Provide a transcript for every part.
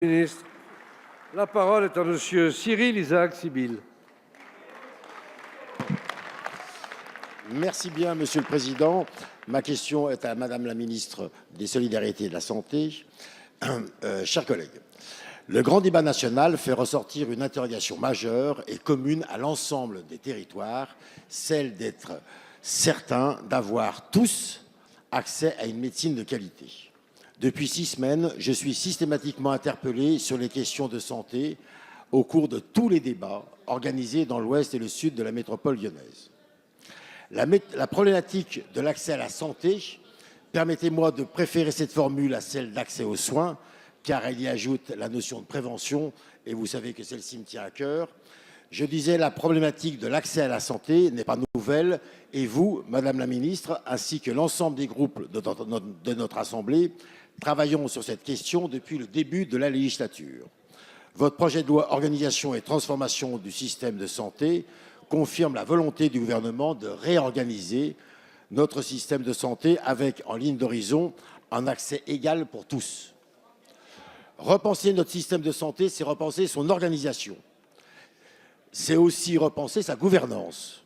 Ministre. La parole est à monsieur Cyril Isaac Sibylle. Merci bien, Monsieur le Président. Ma question est à Madame la Ministre des Solidarités et de la Santé. Chers collègues, le grand débat national fait ressortir une interrogation majeure et commune à l'ensemble des territoires, celle d'être certains d'avoir tous accès à une médecine de qualité. Depuis 6 semaines, je suis systématiquement interpellé sur les questions de santé au cours de tous les débats organisés dans l'ouest et le sud de la métropole lyonnaise. La problématique de l'accès à la santé, permettez-moi de préférer cette formule à celle d'accès aux soins, car elle y ajoute la notion de prévention, et vous savez que celle-ci me tient à cœur. Je disais, la problématique de l'accès à la santé n'est pas nouvelle, et vous, Madame la Ministre, ainsi que l'ensemble des groupes de notre Assemblée, travaillons sur cette question depuis le début de la législature. Votre projet de loi Organisation et transformation du système de santé confirme la volonté du gouvernement de réorganiser notre système de santé avec, en ligne d'horizon, un accès égal pour tous. Repenser notre système de santé, c'est repenser son organisation. C'est aussi repenser sa gouvernance.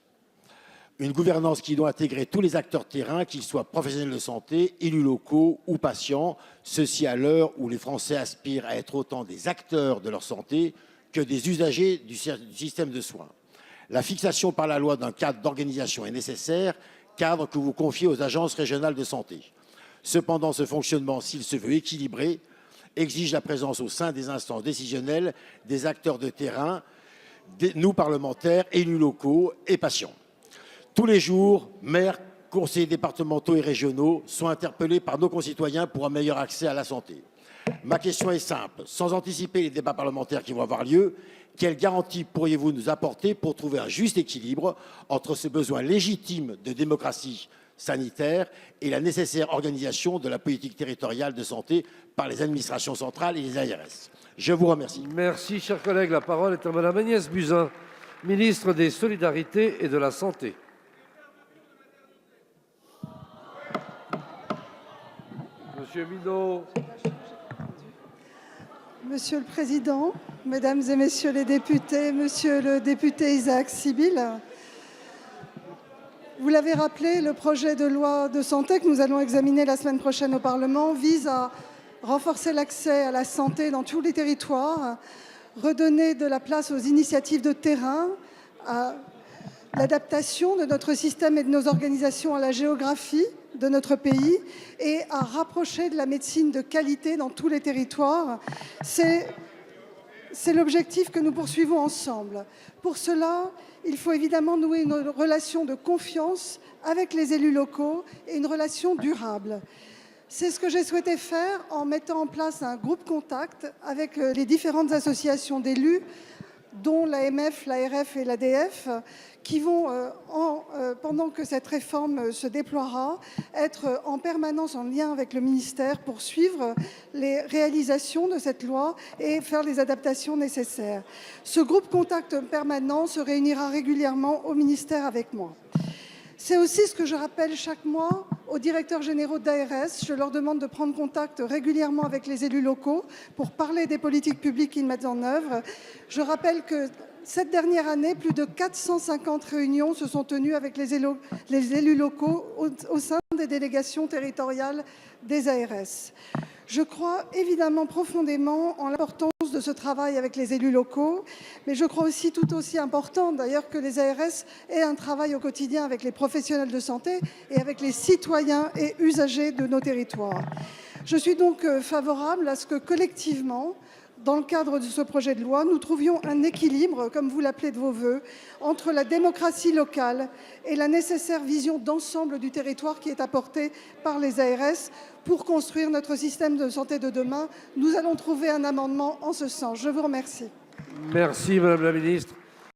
Une gouvernance qui doit intégrer tous les acteurs de terrain, qu'ils soient professionnels de santé, élus locaux ou patients, ceci à l'heure où les Français aspirent à être autant des acteurs de leur santé que des usagers du système de soins. La fixation par la loi d'un cadre d'organisation est nécessaire, cadre que vous confiez aux agences régionales de santé. Cependant, ce fonctionnement, s'il se veut équilibré, exige la présence au sein des instances décisionnelles des acteurs de terrain, nous parlementaires, élus locaux et patients. Tous les jours, maires, conseillers départementaux et régionaux sont interpellés par nos concitoyens pour un meilleur accès à la santé. Ma question est simple. Sans anticiper les débats parlementaires qui vont avoir lieu, quelles garanties pourriez-vous nous apporter pour trouver un juste équilibre entre ce besoin légitime de démocratie sanitaire et la nécessaire organisation de la politique territoriale de santé par les administrations centrales et les ARS? Je vous remercie. Merci, chers collègues. La parole est à Madame Agnès Buzyn, ministre des Solidarités et de la Santé. Monsieur Minot. Monsieur le Président, Mesdames et Messieurs les députés, Monsieur le député Isaac Sibylle, vous l'avez rappelé, le projet de loi de santé que nous allons examiner la semaine prochaine au Parlement vise à renforcer l'accès à la santé dans tous les territoires, redonner de la place aux initiatives de terrain, à l'adaptation de notre système et de nos organisations à la géographie de notre pays et à rapprocher de la médecine de qualité dans tous les territoires. C'est l'objectif que nous poursuivons ensemble. Pour cela, il faut évidemment nouer une relation de confiance avec les élus locaux et une relation durable. C'est ce que j'ai souhaité faire en mettant en place un groupe contact avec les différentes associations d'élus, dont l'AMF, l'ARF et l'ADF, qui vont, pendant que cette réforme se déploiera, être en permanence en lien avec le ministère pour suivre les réalisations de cette loi et faire les adaptations nécessaires. Ce groupe contact permanent se réunira régulièrement au ministère avec moi. C'est aussi ce que je rappelle chaque mois aux directeurs généraux d'ARS. Je leur demande de prendre contact régulièrement avec les élus locaux pour parler des politiques publiques qu'ils mettent en œuvre. Je rappelle que cette dernière année, plus de 450 réunions se sont tenues avec les élus locaux au sein des délégations territoriales des ARS. Je crois évidemment profondément en l'importance de ce travail avec les élus locaux, mais je crois aussi tout aussi important d'ailleurs que les ARS aient un travail au quotidien avec les professionnels de santé et avec les citoyens et usagers de nos territoires. Je suis donc favorable à ce que collectivement, dans le cadre de ce projet de loi, nous trouvions un équilibre, comme vous l'appelez de vos voeux, entre la démocratie locale et la nécessaire vision d'ensemble du territoire qui est apportée par les ARS pour construire notre système de santé de demain. Nous allons trouver un amendement en ce sens. Je vous remercie. Merci, Madame la Ministre.